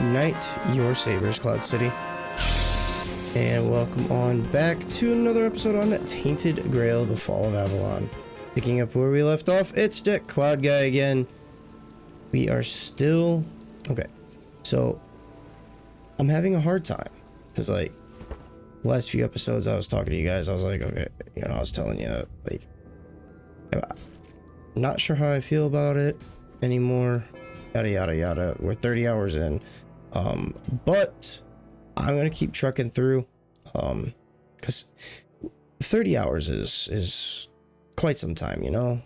Knight your sabers, Cloud City. And welcome on back to another episode on Tainted Grail, the Fall of Avalon. Picking up where we left off, it's Dick, Cloud Guy again. We are still... Okay, so I'm having a hard time. Because, like, the last few episodes I was talking to you guys, I was like, okay, you know, I was telling you, like, I'm not sure how I feel about it anymore. Yada, yada, yada. We're 30 hours in. But I'm going to keep trucking through. Because 30 hours is quite some time, you know?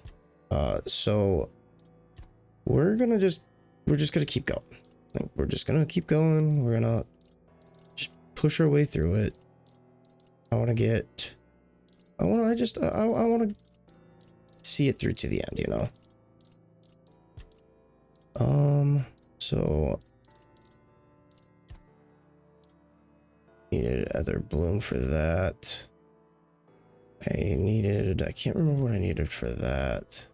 So we're just going to keep going. Like, we're just going to keep going. We're going to just push our way through it. I want to see it through to the end, you know? So needed other bloom for that. I can't remember what I needed for that.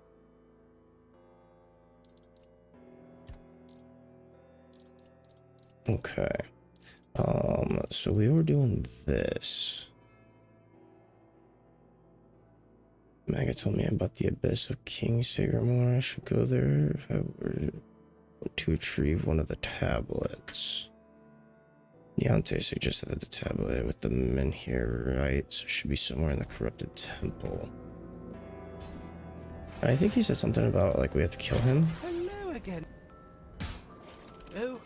Okay. So we were doing this. Maggot told me about the abyss of King Sagremor. I should go there if I were to retrieve one of the tablets. Niante suggested that the tablet with the menhir rites should be somewhere in the corrupted temple. And I think he said something about, like, we have to kill him. Hello again. Oh,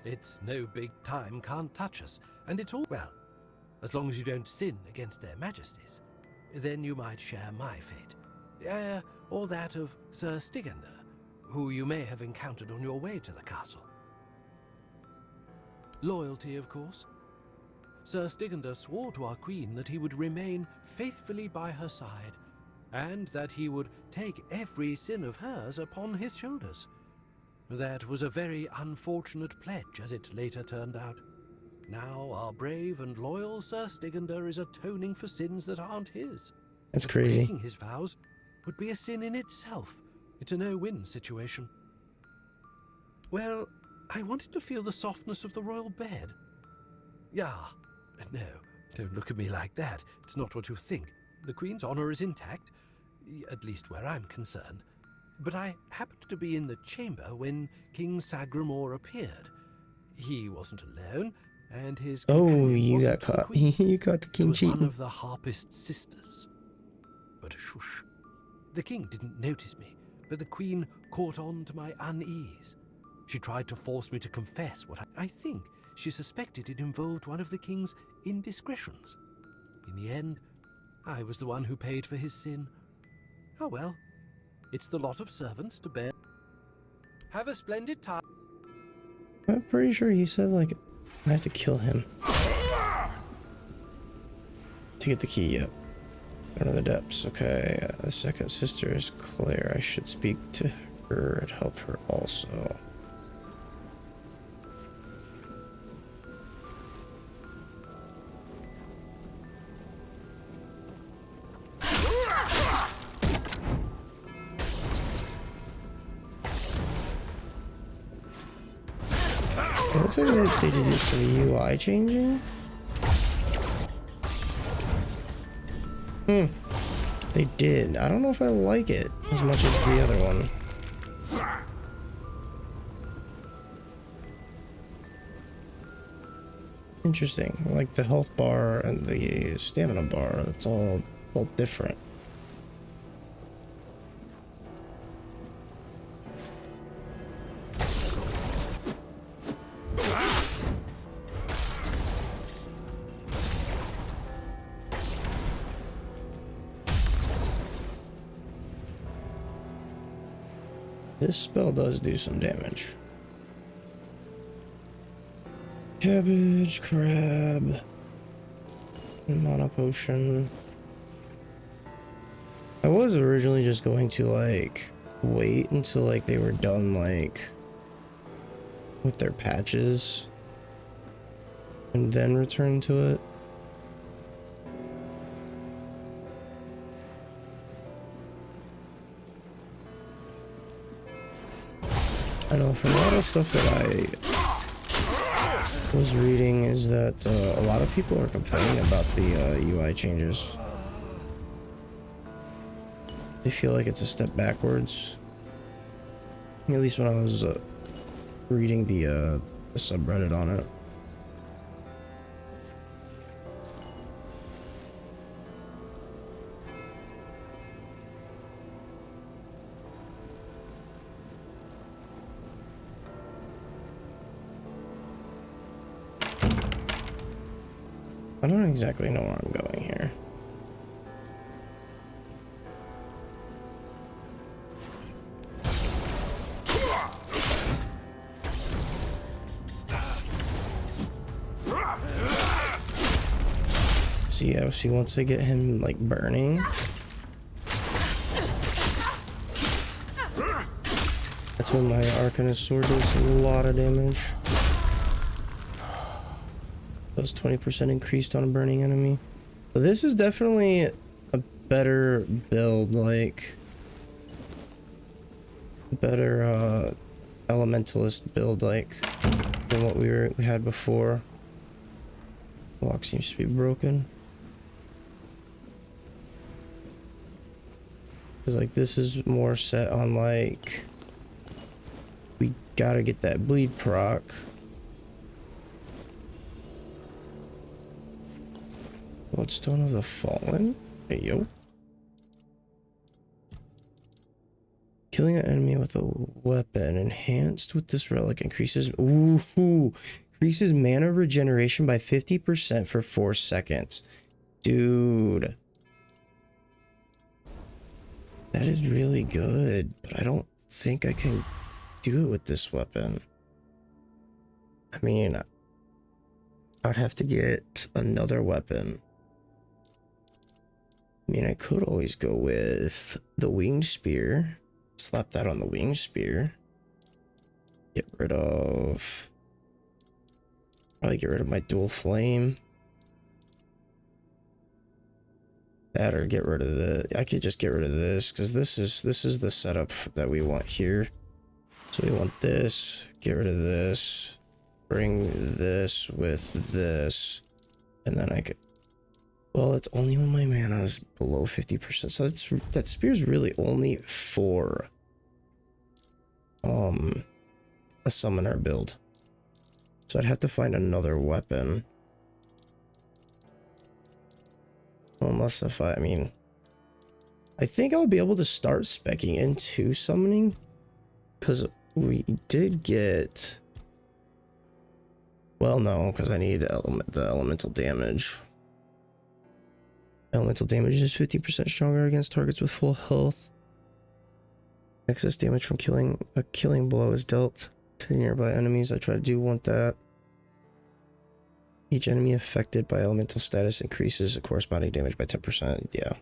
it's no big time, can't touch us. And it's all, well, as long as you don't sin against their majesties. Then you might share my fate. Or that of Sir Stygander, who you may have encountered on your way to the castle. Loyalty, of course. Sir Stygander swore to our queen that he would remain faithfully by her side, and that he would take every sin of hers upon his shoulders. That was a very unfortunate pledge, as it later turned out. Now our brave and loyal Sir Stygander is atoning for sins that aren't his. That's crazy. Breaking his vows would be a sin in itself. It's a no-win situation. Well, I wanted to feel the softness of the royal bed. Yeah, no, don't look at me like that. It's not what you think. The Queen's honor is intact, at least where I'm concerned. But I happened to be in the chamber when King Sagremor appeared. He wasn't alone, and his you got caught. You caught the king cheating. One of the harpist sisters. But shush. The king didn't notice me, but the queen caught on to my unease. She tried to force me to confess what I think she suspected it involved one of the king's indiscretions. In the end, I was the one who paid for his sin. Oh well, it's the lot of servants to bear. Have a splendid time. I'm pretty sure he said, like, I have to kill him to get the key. Yep. One of the depths. Okay. The second sister is Claire. I should speak to her and help her also. It looks like they did some UI changing. They did. I don't know if I like it as much as the other one. Interesting. Like the health bar and the stamina bar, it's all different. This spell does do some damage. Cabbage, crab, mana potion. I was originally just going to, like, wait until, like, they were done, like, with their patches and then return to it. I know from a lot of stuff that I was reading is that a lot of people are complaining about the UI changes. They feel like it's a step backwards. At least when I was reading the subreddit on it. I don't exactly know where I'm going here. See, once I get him like burning, that's when my Arcanist sword does a lot of damage. Does 20% increased on a burning enemy. But this is definitely a better build, like better elementalist build, like than what we had before. The lock seems to be broken. Cause like this is more set on like we gotta get that bleed proc. Bloodstone of the Fallen? Hey, yo. Killing an enemy with a weapon enhanced with this relic increases increases mana regeneration by 50% for 4 seconds. Dude. That is really good, but I don't think I can do it with this weapon. I mean, I'd have to get another weapon. I mean, I could always go with the winged spear. Slap that on the winged spear. Get rid of... Probably get rid of my dual flame. That or get rid of the... I could just get rid of this, because this is the setup that we want here. So we want this. Get rid of this. Bring this with this. And then I could... Well, it's only when my mana is below 50%. So that spear's really only for a summoner build. So I'd have to find another weapon. Unless if I mean, I think I'll be able to start speccing into summoning, because we did get... Well, no, because I need the elemental damage. Elemental damage is 50% stronger against targets with full health. Excess damage from a killing blow is dealt to nearby enemies. I want that. Each enemy affected by elemental status increases the corresponding damage by 10%. Yeah.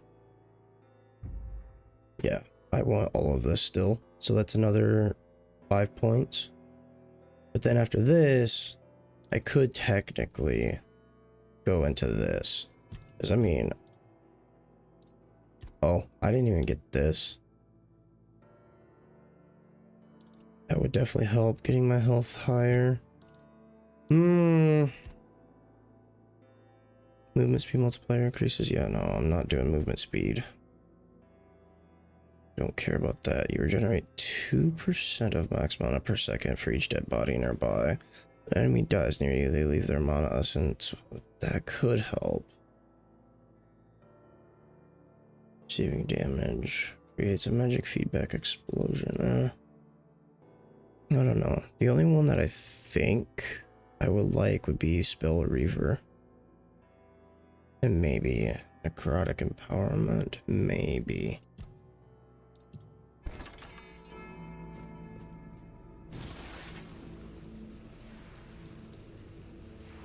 Yeah, I want all of this still. So that's another 5 points. But then after this, I could technically go into this. Because I mean... Oh, I didn't even get this. That would definitely help getting my health higher. Movement speed multiplier increases. Yeah, no, I'm not doing movement speed. Don't care about that. You regenerate 2% of max mana per second for each dead body nearby. The enemy dies near you, they leave their mana essence. That could help. Receiving damage. Creates a magic feedback explosion. I don't know. The only one that I think I would like would be Spell Reaver. And maybe Necrotic Empowerment. Maybe.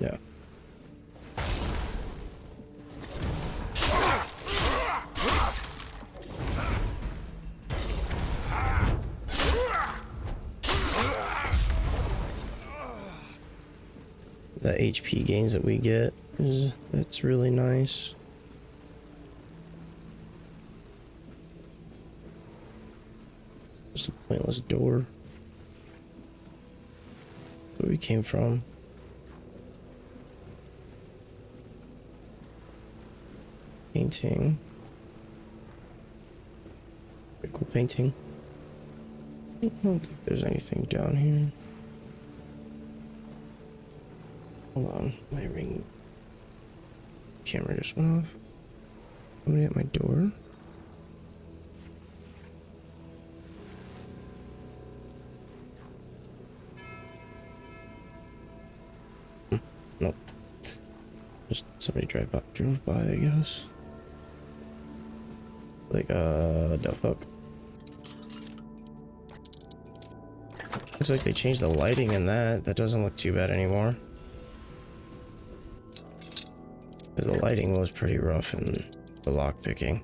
Yeah. The HP gains that we get that's really nice. Just a pointless door. Where we came from. Painting. Pretty cool painting. I don't think there's anything down here. Hold on, my ring camera just went off. Somebody at my door? Nope. Just somebody drove by, I guess. Like, the fuck? Looks like they changed the lighting in that. That doesn't look too bad anymore. Because the lighting was pretty rough in the lockpicking.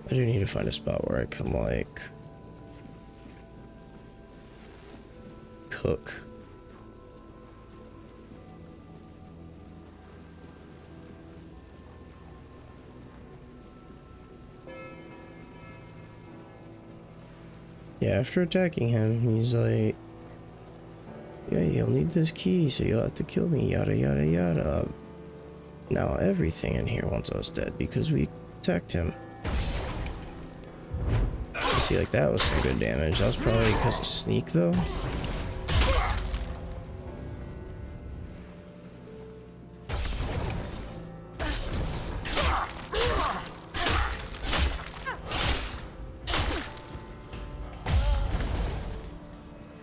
I do need to find a spot where I can, like, cook. Yeah, after attacking him, he's like, yeah, you'll need this key, so you'll have to kill me, yada yada yada. Now everything in here wants us dead because we attacked him. You see, like, that was some good damage. That was probably because of sneak, though.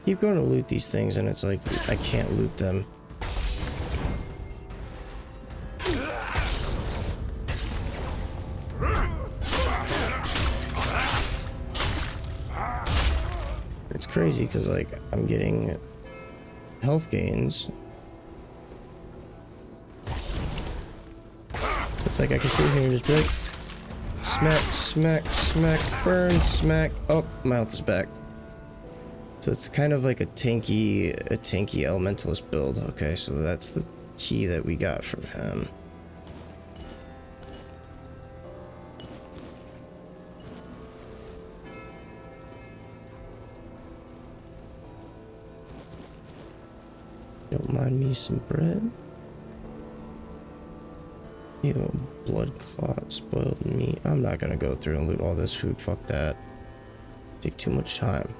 Keep going to loot these things, and it's like, I can't loot them. It's crazy because, like, I'm getting health gains. So it's like I can sit here and just be like, smack, smack, smack, burn, smack. Oh, my health is back. So it's kind of like a tanky elementalist build. Okay, so that's the key that we got from him. Don't mind me some bread. Ew, blood clot, spoiled meat. I'm not gonna go through and loot all this food. Fuck that. Take too much time.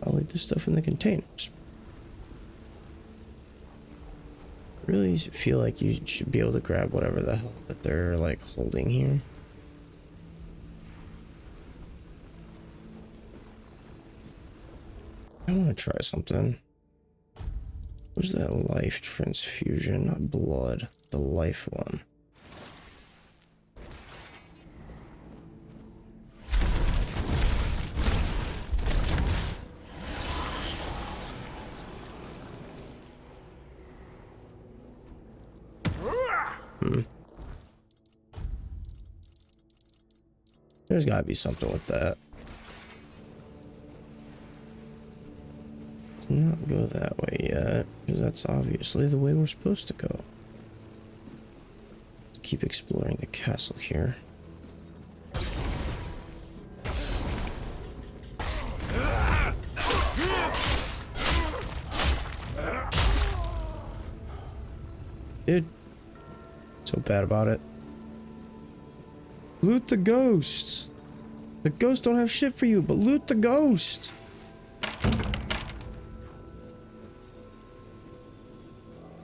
I'll leave this stuff in the containers. I really feel like you should be able to grab whatever the hell that they're, like, holding here. I want to try something. Where's that life transfusion? Not blood. The life one. There's gotta be something with that. Let's not go that way yet, because that's obviously the way we're supposed to go. Let's keep exploring the castle here. Dude, so bad about it. Loot the ghosts. The ghosts don't have shit for you, but loot the ghost.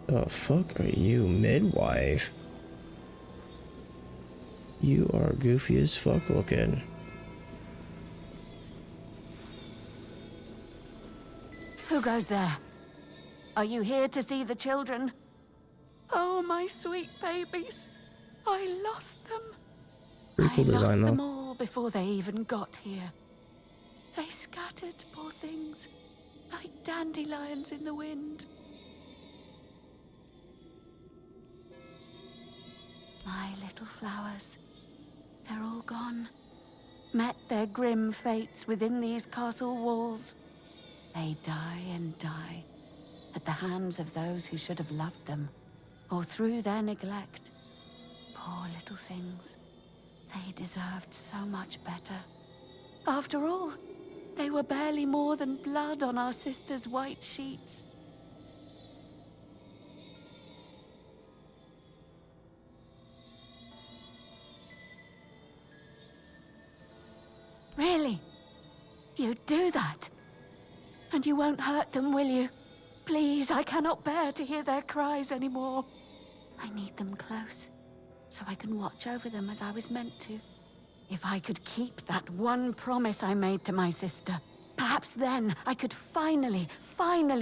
The fuck are you, midwife? You are goofy as fuck looking. Who goes there? Are you here to see the children? Oh, my sweet babies. I lost them. Pretty cool design, I lost though. them all before they even got here. They scattered, poor things, like dandelions in the wind. My little flowers, they're all gone. met their grim fates within these castle walls. They die and die at the hands of those who should have loved them, or through their neglect. Poor little things. They deserved so much better. After all, they were barely more than blood on our sister's white sheets. Really? You'd do that? And you won't hurt them, will you? Please, I cannot bear to hear their cries anymore. I need them close, so I can watch over them as I was meant to. If I could keep that one promise I made to my sister, perhaps then I could finally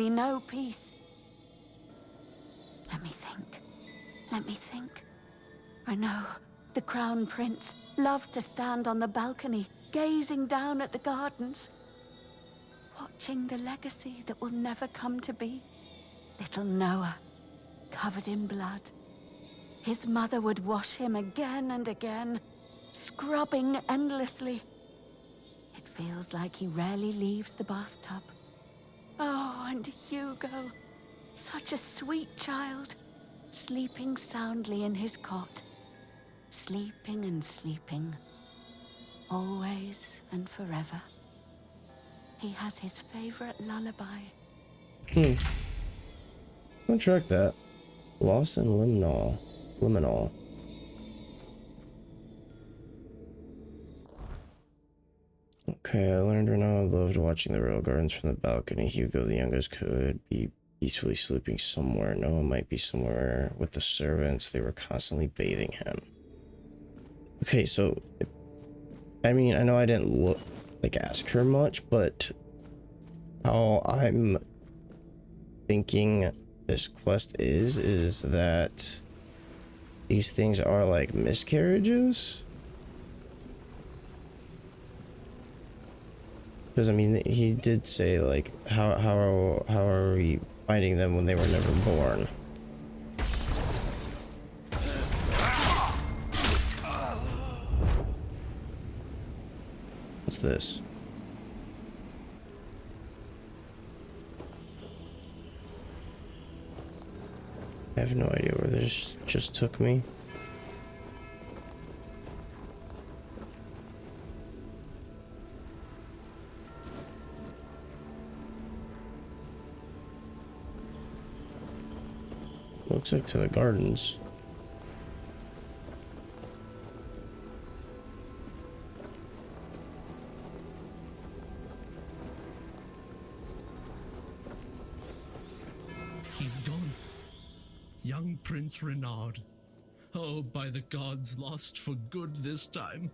know peace. Let me think. Renaud, the Crown Prince, loved to stand on the balcony, gazing down at the gardens, watching the legacy that will never come to be. Little Noah, covered in blood. His mother would wash him again and again, scrubbing endlessly. It feels like he rarely leaves the bathtub. Oh, and Hugo, such a sweet child, sleeping soundly in his cot. Sleeping and sleeping, always and forever. He has his favorite lullaby. I'll track that. Lost in Liminal. Okay, I learned Renaud loved watching the royal gardens from the balcony. Hugo, the youngest, could be peacefully sleeping somewhere. Noah might be somewhere with the servants. They were constantly bathing him. Okay, so I mean, I know I didn't ask her much, but how I'm thinking this quest is that these things are like miscarriages. Because I mean, he did say like, how are we finding them when they were never born? What's this? I have no idea where this just took me. Looks like to the gardens. He's gone. Young Prince Renaud. Oh, by the gods, lost for good this time.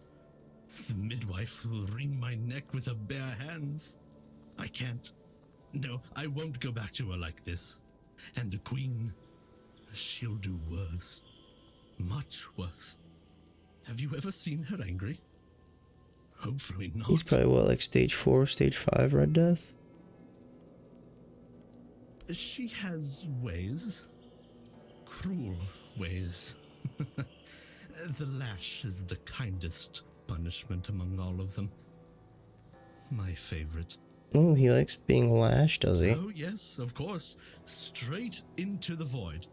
The midwife will wring my neck with her bare hands. I can't. No, I won't go back to her like this. And the queen, she'll do worse. Much worse. Have you ever seen her angry? Hopefully not. He's probably what, like stage 4, stage 5 Red Death? She has ways. Cruel ways. The lash is the kindest punishment among all of them. My favorite. Oh, he likes being lashed, does he? Oh, yes, of course. Straight into the void.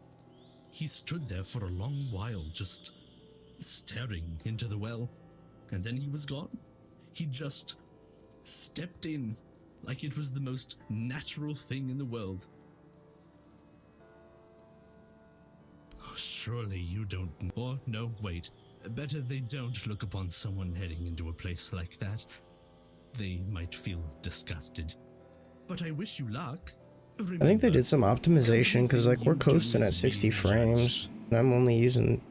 He stood there for a long while, just staring into the well. And then he was gone. He just stepped in like it was the most natural thing in the world. Oh, surely you don't... Or, no, wait. Better they don't look upon someone heading into a place like that. They might feel disgusted. But I wish you luck. Remember, I think they did some optimization because like we're coasting at 60 frames and I'm only using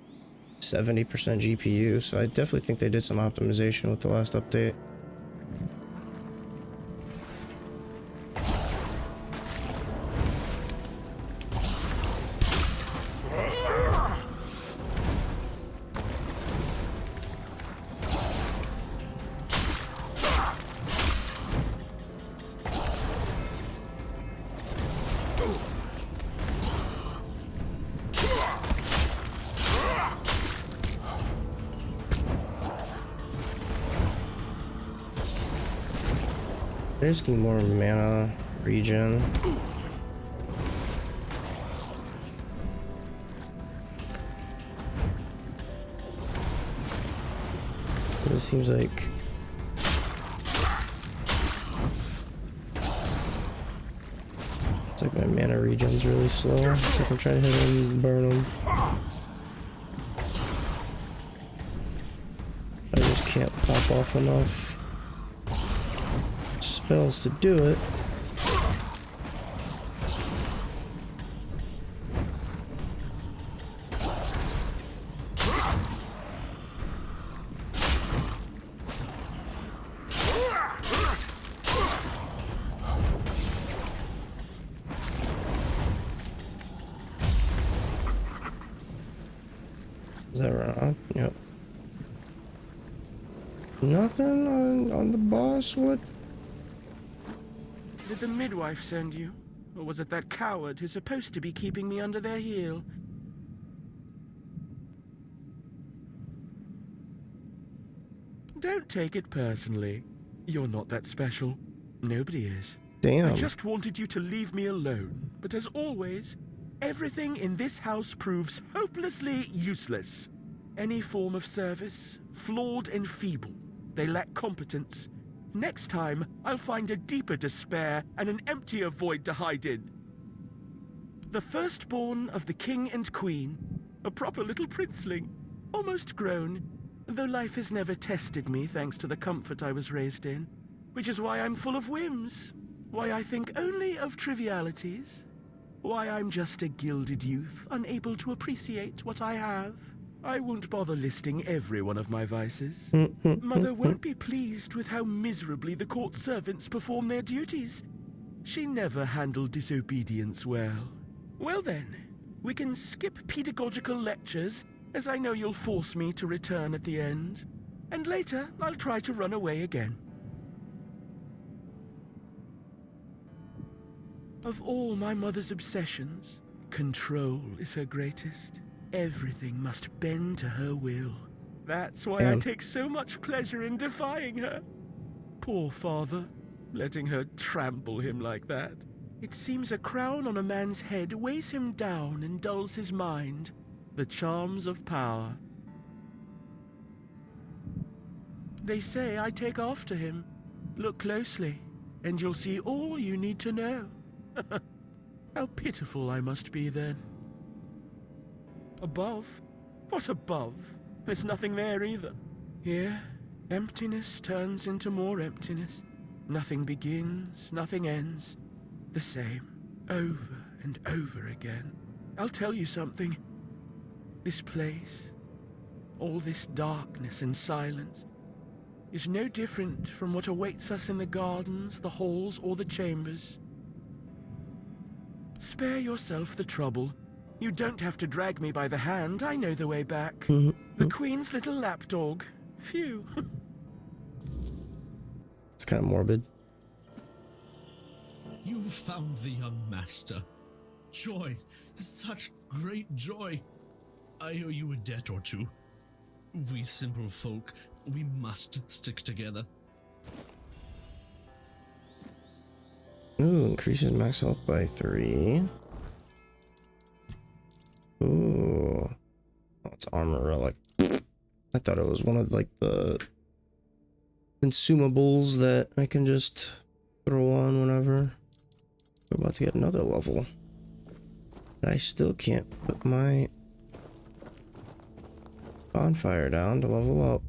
70% GPU, so I definitely think they did some optimization with the last update. I just need more mana regen. It seems like it's like my mana regen's really slow. It's like I'm trying to hit him and burn him. I just can't pop off enough spells to do it. Is that right? Yep. Nothing on the boss? What? Did the midwife send you? Or was it that coward who's supposed to be keeping me under their heel? Don't take it personally. You're not that special. Nobody is. Damn. I just wanted you to leave me alone. But as always, everything in this house proves hopelessly useless. Any form of service, flawed and feeble. They lack competence. Next time, I'll find a deeper despair and an emptier void to hide in. The firstborn of the king and queen, a proper little princeling, almost grown, though life has never tested me thanks to the comfort I was raised in, which is why I'm full of whims, why I think only of trivialities, why I'm just a gilded youth, unable to appreciate what I have. I won't bother listing every one of my vices. Mother won't be pleased with how miserably the court servants perform their duties. She never handled disobedience well. Well then, we can skip pedagogical lectures, as I know you'll force me to return at the end. And later, I'll try to run away again. Of all my mother's obsessions, control is her greatest. Everything must bend to her will. That's why I take so much pleasure in defying her. Poor father, letting her trample him like that. It seems a crown on a man's head weighs him down and dulls his mind. The charms of power. They say I take after him. Look closely, and you'll see all you need to know. How pitiful I must be then. Above? What above? There's nothing there either. Here, emptiness turns into more emptiness. Nothing begins, nothing ends. The same, over and over again. I'll tell you something. This place, all this darkness and silence, is no different from what awaits us in the gardens, the halls, or the chambers. Spare yourself the trouble. You don't have to drag me by the hand. I know the way back. The Queen's little lapdog. Phew. It's kind of morbid. You found the young master. Joy, such great joy. I owe you a debt or two. We simple folk, we must stick together. Ooh, increases max health by 3. Ooh. Oh, it's armor relic. I thought it was one of like the consumables that I can just throw on whenever. We're about to get another level. But I still can't put my bonfire down to level up.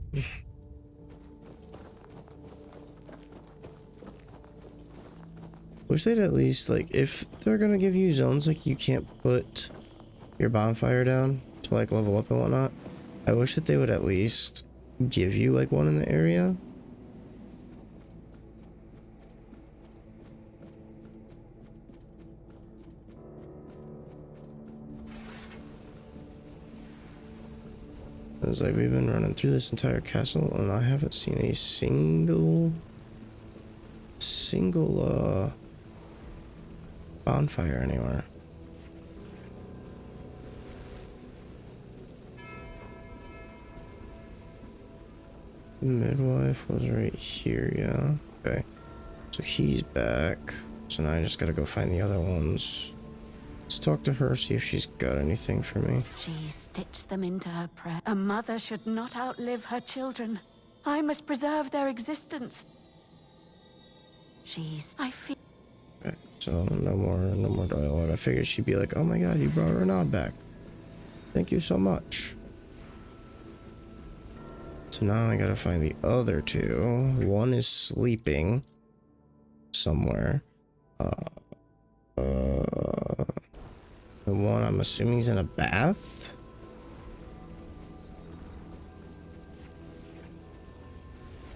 Wish they'd at least, like, if they're gonna give you zones, like, you can't put your bonfire down to, like, level up and whatnot. I wish that they would at least give you, like, one in the area. It's like we've been running through this entire castle and I haven't seen a single bonfire anywhere. Midwife was right here, yeah. Okay. So he's back. So now I just gotta go find the other ones. Let's talk to her, see if she's got anything for me. She stitched them into her prayer. A mother should not outlive her children. I must preserve their existence. I feel... Okay, so no more dialogue. I figured she'd be like, oh my god, you brought Renaud back. Thank you so much. So now I gotta find the other two. One is sleeping somewhere. The one I'm assuming is in a bath.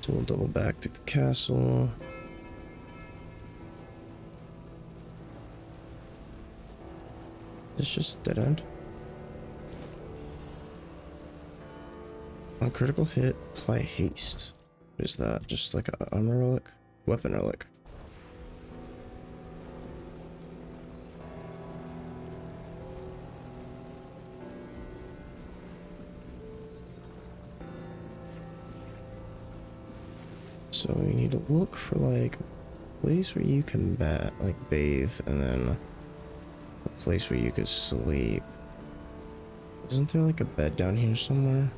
So we'll double back to the castle. It's just a dead end. On critical hit, apply haste. What is that? Just like an armor relic? Weapon relic. So we need to look for like a place where you can bathe, and then a place where you could sleep. Isn't there like a bed down here somewhere?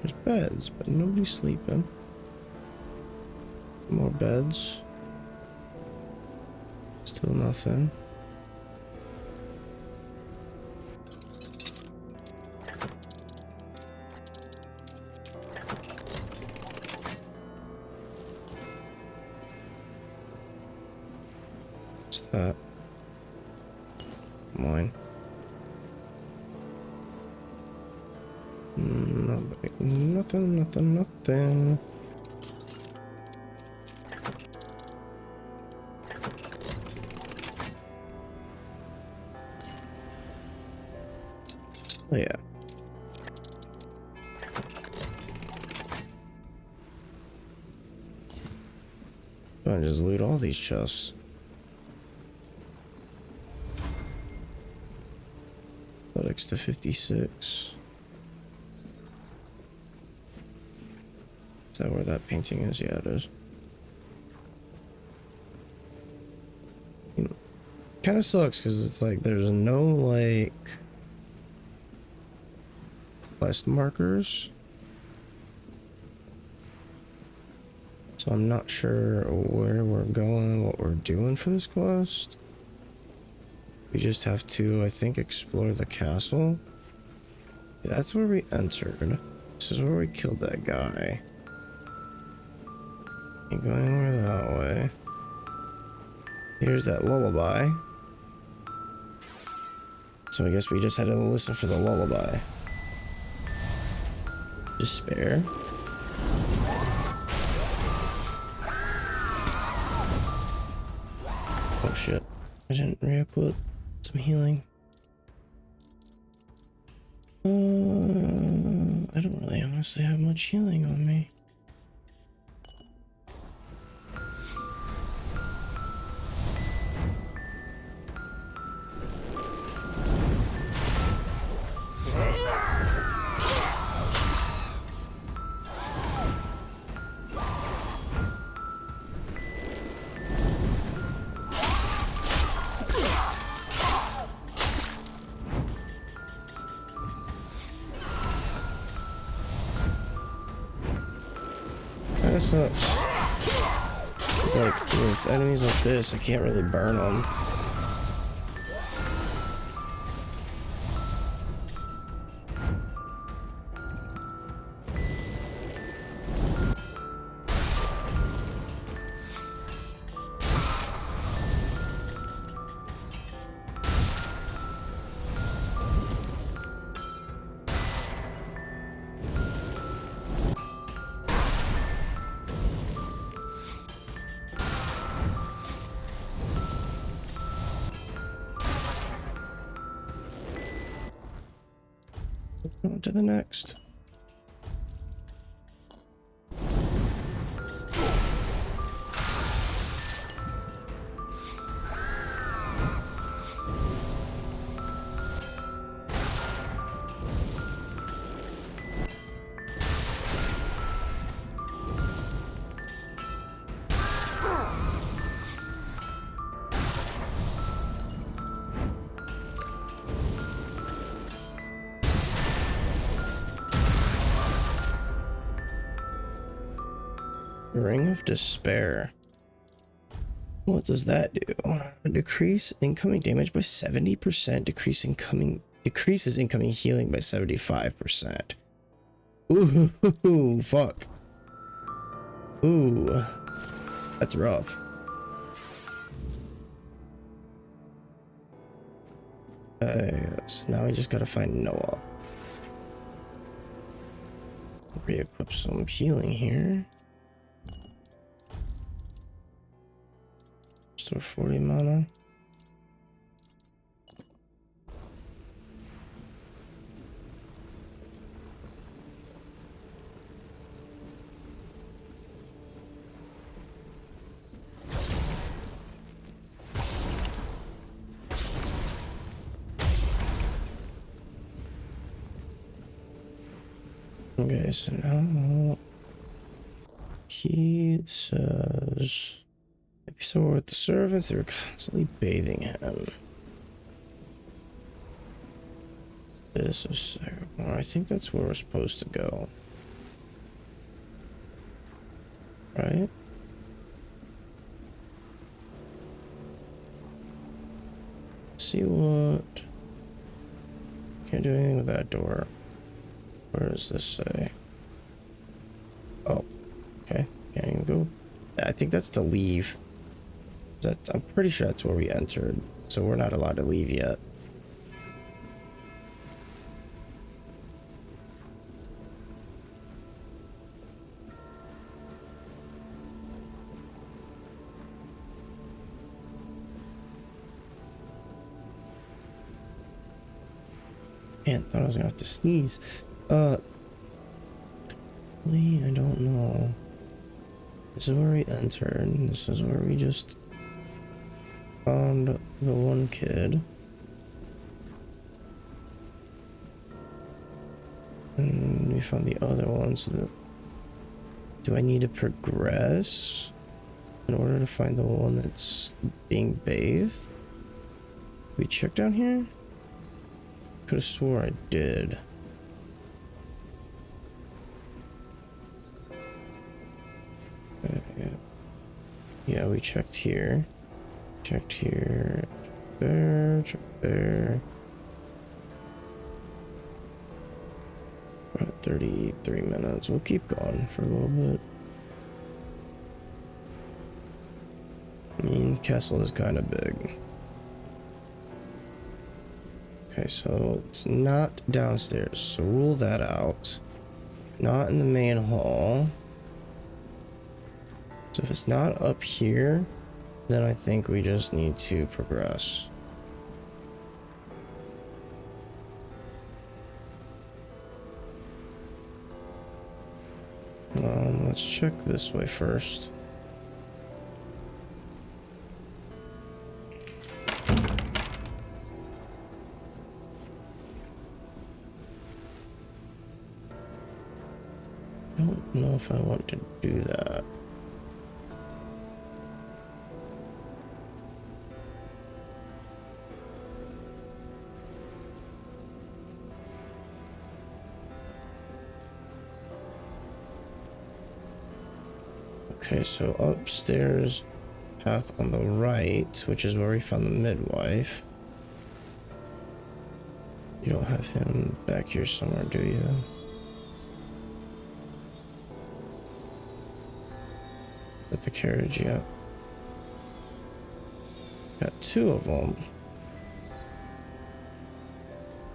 There's beds, but nobody's sleeping. More beds. Still nothing. What's that? Mine. Nothing. Oh yeah. I'm gonna just loot all these chests. Athletics to 56. Is that where that painting is? Yeah, it is. Kind of sucks because it's like there's no like quest markers, so I'm not sure where we're going, what we're doing for this quest. We just have to, I think, explore the castle. Yeah, that's where we entered. This is where we killed that guy. Ain't going anywhere that way. Here's that lullaby. So I guess we just had to listen for the lullaby. Despair. Oh shit. I didn't re-equip some healing. I don't really honestly have much healing on me. Kinda sucks. It's like, with enemies like this, I can't really burn them. On to the next. Ring of Despair. What does that do? Decrease incoming damage by 70%. Decreases incoming healing by 75%. Ooh, fuck. Ooh, that's rough. So now we just gotta find Noah. Re-equip some healing here. Store 40 mana. Okay, so now he says, so with the servants, they were constantly bathing him. This is Sagremor. I think that's where we're supposed to go. Right? See what? Can't do anything with that door. Where does this say? Oh, okay. Can't even go. I think that's to leave. I'm pretty sure that's where we entered. So we're not allowed to leave yet. Man, thought I was gonna have to sneeze. I don't know. This is where we entered. This is where we just found the one kid. And we found the other one. So do I need to progress in order to find the one that's being bathed? We check down here? Could have swore I did. Yeah, we checked here. Checked here. Checked there. Checked there. We're at 33 minutes. We'll keep going for a little bit. I mean, castle is kind of big. Okay, so it's not downstairs, so rule that out. Not in the main hall. So if it's not up here, then I think we just need to progress. Let's check this way first. I don't know if I want to do that. Okay, so upstairs, path on the right, which is where we found the midwife. You don't have him back here somewhere, do you? At the carriage, yeah. Got two of them.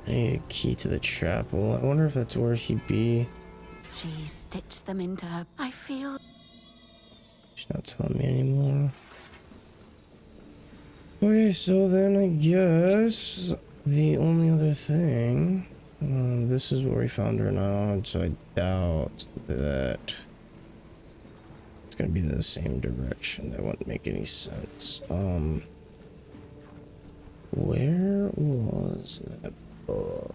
I need a key to the chapel. I wonder if that's where he'd be. She stitched them into her. I feel... She's not telling me anymore. Okay, so then I guess the only other thing... this is where we found her now, so I doubt that... it's gonna be the same direction. That wouldn't make any sense. Where was that book?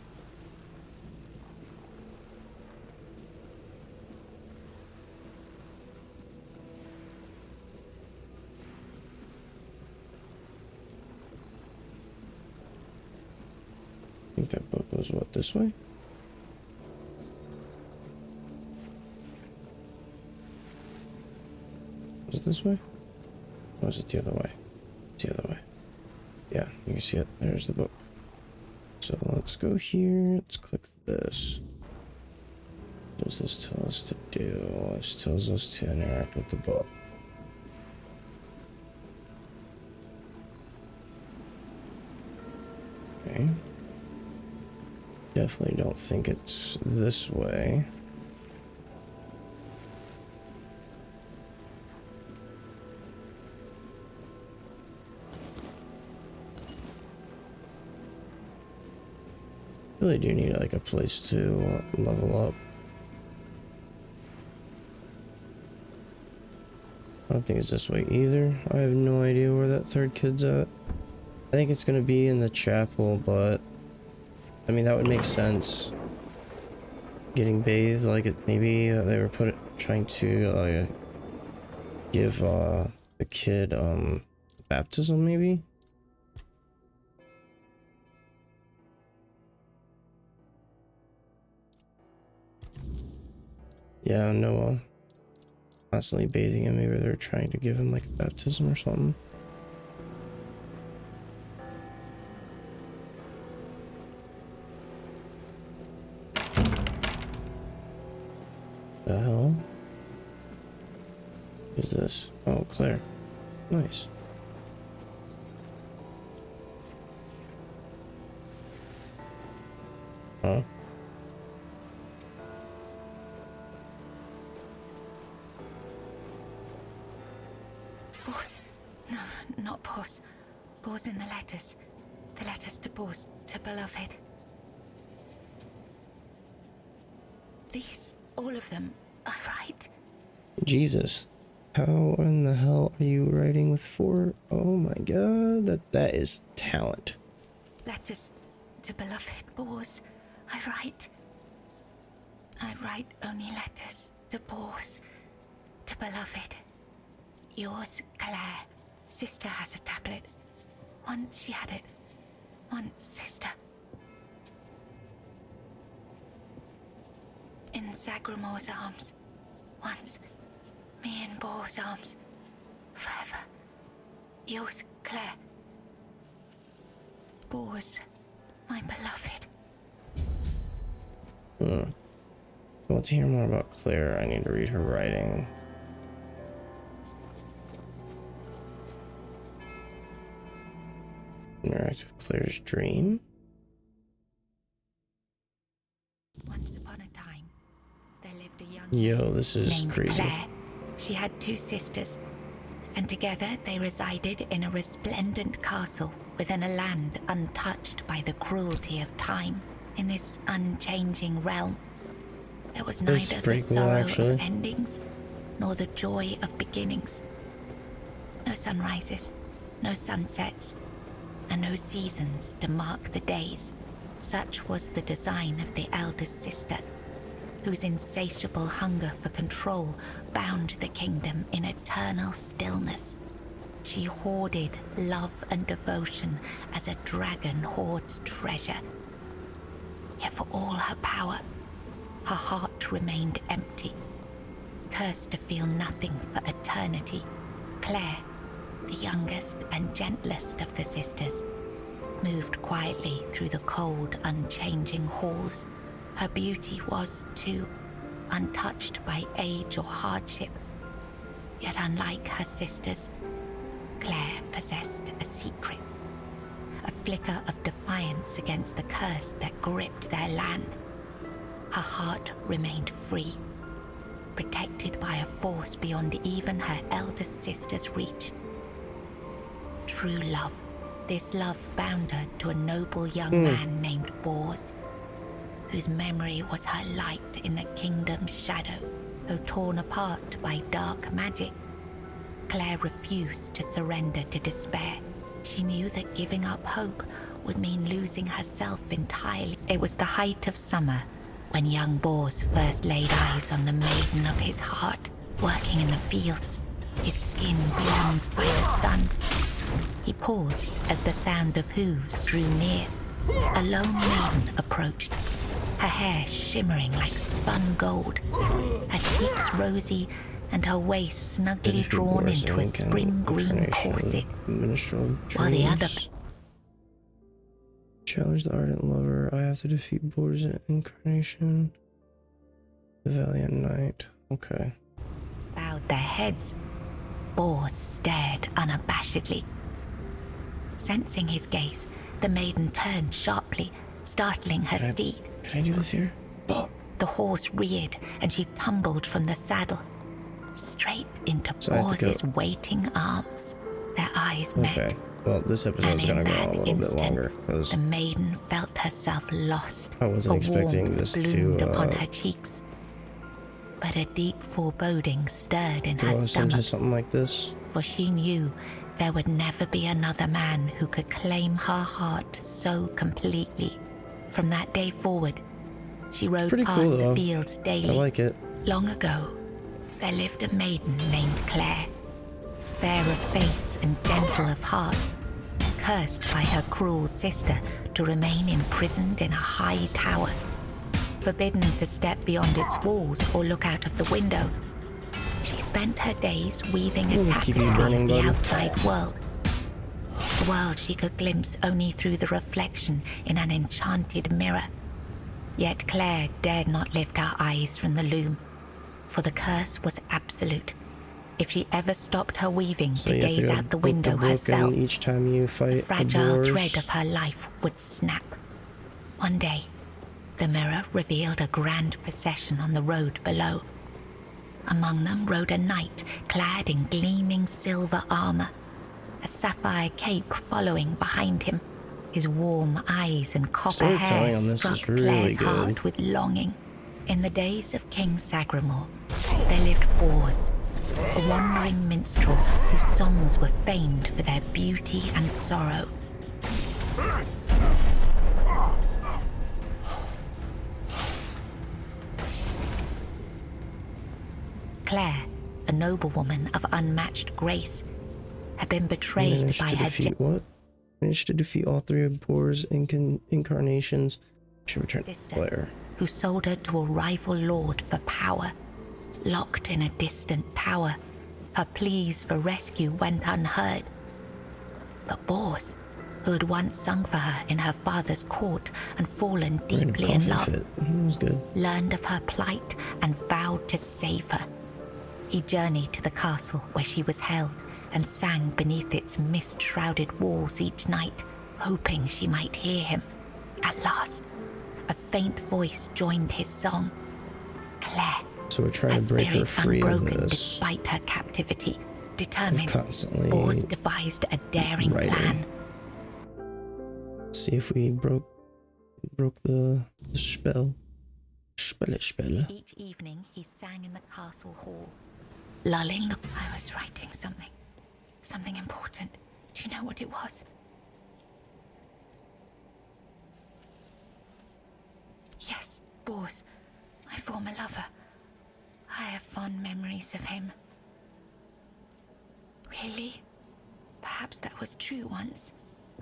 I think that book was what, this way? Is it this way? Or is it the other way? It's the other way. Yeah, you can see it. There's the book. So let's go here. Let's click this. What does this tell us to do? This tells us to interact with the book. Okay. Definitely don't think it's this way. Really do need like a place to level up. I don't think it's this way either. I have no idea where that third kid's at. I think it's gonna be in the chapel, but I mean that would make sense. Getting bathed, like maybe they were trying to give the kid baptism, maybe. Yeah, Noah. Constantly bathing him. Maybe they're trying to give him like a baptism or something. The hell? What is this? Oh, Claire. Nice. Huh? Boars. No, not boars. Boars in the letters. The letters to boars, to beloved. These, all of them, I write. Jesus. How in the hell are you writing with 4? Oh my god, that is talent. Letters to beloved boars, I write. I write only letters to boars, to beloved. Yours, Claire. Sister has a tablet. Once she had it. Once, sister. In Sagremor's arms. Once. Me in Boar's arms. Forever. Yours, Claire. Boar's, my beloved. Well, to hear more about Claire, I need to read her writing. Interact with Claire's dream. Once upon a time, there lived a young Yo, this is named crazy. Claire. She had 2 sisters, and together they resided in a resplendent castle within a land untouched by the cruelty of time. In this unchanging realm, there was That's neither the pretty cool, sorrow actually. of endings nor the joy of beginnings. No sunrises, no sunsets, and no seasons to mark the days. Such was the design of the eldest sister, whose insatiable hunger for control bound the kingdom in eternal stillness. She hoarded love and devotion as a dragon hoards treasure. Yet for all her power, her heart remained empty, cursed to feel nothing for eternity. Claire, the youngest and gentlest of the sisters, moved quietly through the cold, unchanging halls. Her beauty was, too, untouched by age or hardship. Yet unlike her sisters, Claire possessed a secret. A flicker of defiance against the curse that gripped their land. Her heart remained free, protected by a force beyond even her eldest sister's reach. True love. This love bound her to a noble young man named Bors, whose memory was her light in the kingdom's shadow, though torn apart by dark magic. Claire refused to surrender to despair. She knew that giving up hope would mean losing herself entirely. It was the height of summer when young Bors first laid eyes on the maiden of his heart, working in the fields, his skin bronzed by the sun. He paused as the sound of hooves drew near. A lone maiden approached, her hair shimmering like spun gold, her cheeks rosy and her waist snugly drawn into a spring green corset, while the other challenge the ardent lover. I have to defeat Boar's incarnation. The valiant knight. Okay. bowed their heads. Boars stared unabashedly. Sensing his gaze, the maiden turned sharply, startling her steed. Can I do this here? Fuck. The horse reared, and she tumbled from the saddle, straight into Bors's waiting arms. Their eyes met. Okay. Well, this episode's gonna go on a little bit longer. The maiden felt herself lost. I wasn't expecting this bloomed to upon her cheeks. But a deep foreboding stirred in her stomach. Into something like this. For she knew there would never be another man who could claim her heart so completely. From that day forward, she rode past the fields daily. I like it. Long ago, there lived a maiden named Claire, fair of face and gentle of heart, cursed by her cruel sister to remain imprisoned in a high tower, forbidden to step beyond its walls or look out of the window. She spent her days weaving a tapestry of the outside world, a world she could glimpse only through the reflection in an enchanted mirror. Yet Claire dared not lift her eyes from the loom, for the curse was absolute. If she ever stopped her weaving to gaze out the window herself, each time you fight the fragile thread of her life would snap. One day, the mirror revealed a grand procession on the road below. Among them rode a knight clad in gleaming silver armor, a sapphire cape following behind him. His warm eyes and copper hair struck Claire's heart with longing. In the days of King Sagremor, there lived Bors, a wandering minstrel whose songs were famed for their beauty and sorrow. Claire, a noblewoman of unmatched grace, had been betrayed by her Managed to defeat all three of Boar's incarnations. She returned to Claire, who sold her to a rival lord for power. Locked in a distant tower, her pleas for rescue went unheard. But Bors, who had once sung for her in her father's court and fallen deeply in love, learned of her plight and vowed to save her. He journeyed to the castle where she was held and sang beneath its mist-shrouded walls each night, hoping she might hear him. At last, a faint voice joined his song. Claire, so we're trying to break her free of this. Despite her captivity, determined, Bors devised a daring plan. See if we broke the spell. Spell. Each evening, he sang in the castle hall, lulling. I was writing something important. Do you know what it was? Yes, Bors, my former lover. I have fond memories of him. Really? Perhaps that was true once.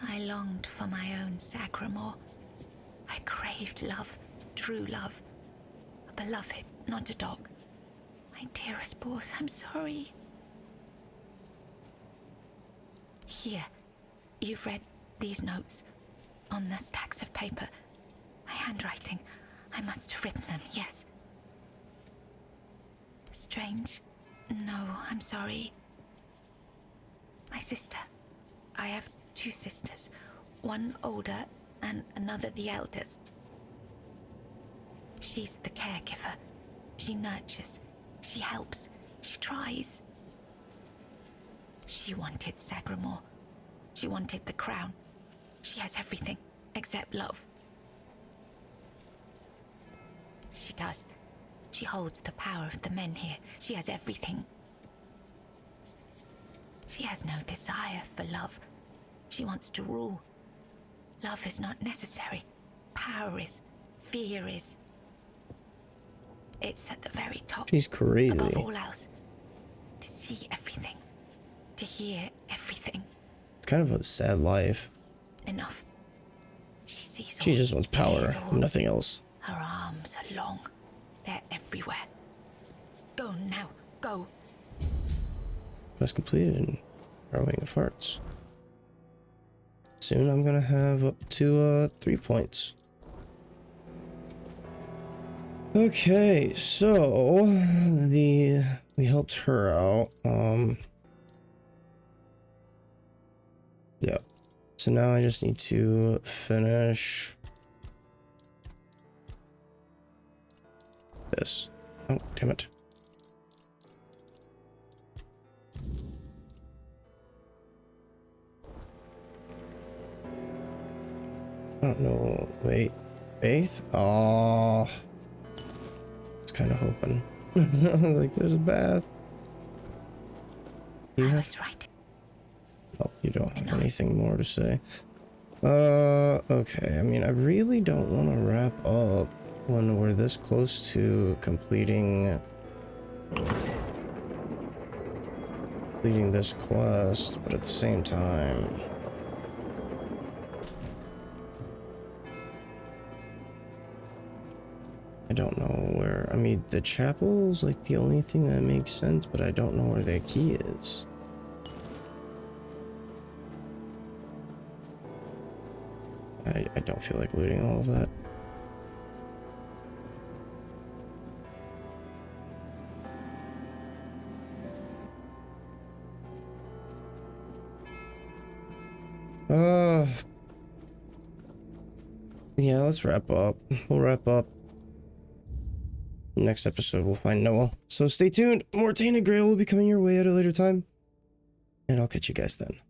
I longed for my own Sagremor. I craved love, true love. A beloved, not a dog. My dearest Bors, I'm sorry. Here, you've read these notes on the stacks of paper. My handwriting. I must have written them, yes. Strange. No, I'm sorry. My sister. I have two sisters. One older and another the eldest. She's the caregiver. She nurtures. She helps. She tries. She wanted Sagremor. She wanted the crown. She has everything except love. She does. She holds the power of the men here. She has everything. She has no desire for love. She wants to rule. Love is not necessary. Power is. Fear is. It's at the very top. She's crazy. Above all else. To see everything. To hear everything. It's kind of a sad life. Enough. She sees all. She just wants power, nothing else. Her arms are long. They're everywhere. Go now. Go. Quest completed and Harrowing of Hearts. Soon I'm gonna have up to 3 points. Okay, so we helped her out. Yeah. So now I just need to finish this. Oh, damn it. I don't know. Wait. Faith? Oh. I was kind of hoping. I was like, there's a bath. You I have... was right. Oh, you don't have anything more to say. Okay. I mean, I really don't want to wrap up when we're this close to completing this quest, but at the same time, I don't know where. I mean, the chapel's like the only thing that makes sense, but I don't know where the key is. I don't feel like looting all of that. Yeah, let's wrap up. We'll wrap up. Next episode, we'll find Noah. So stay tuned. More Tainted Grail will be coming your way at a later time. And I'll catch you guys then.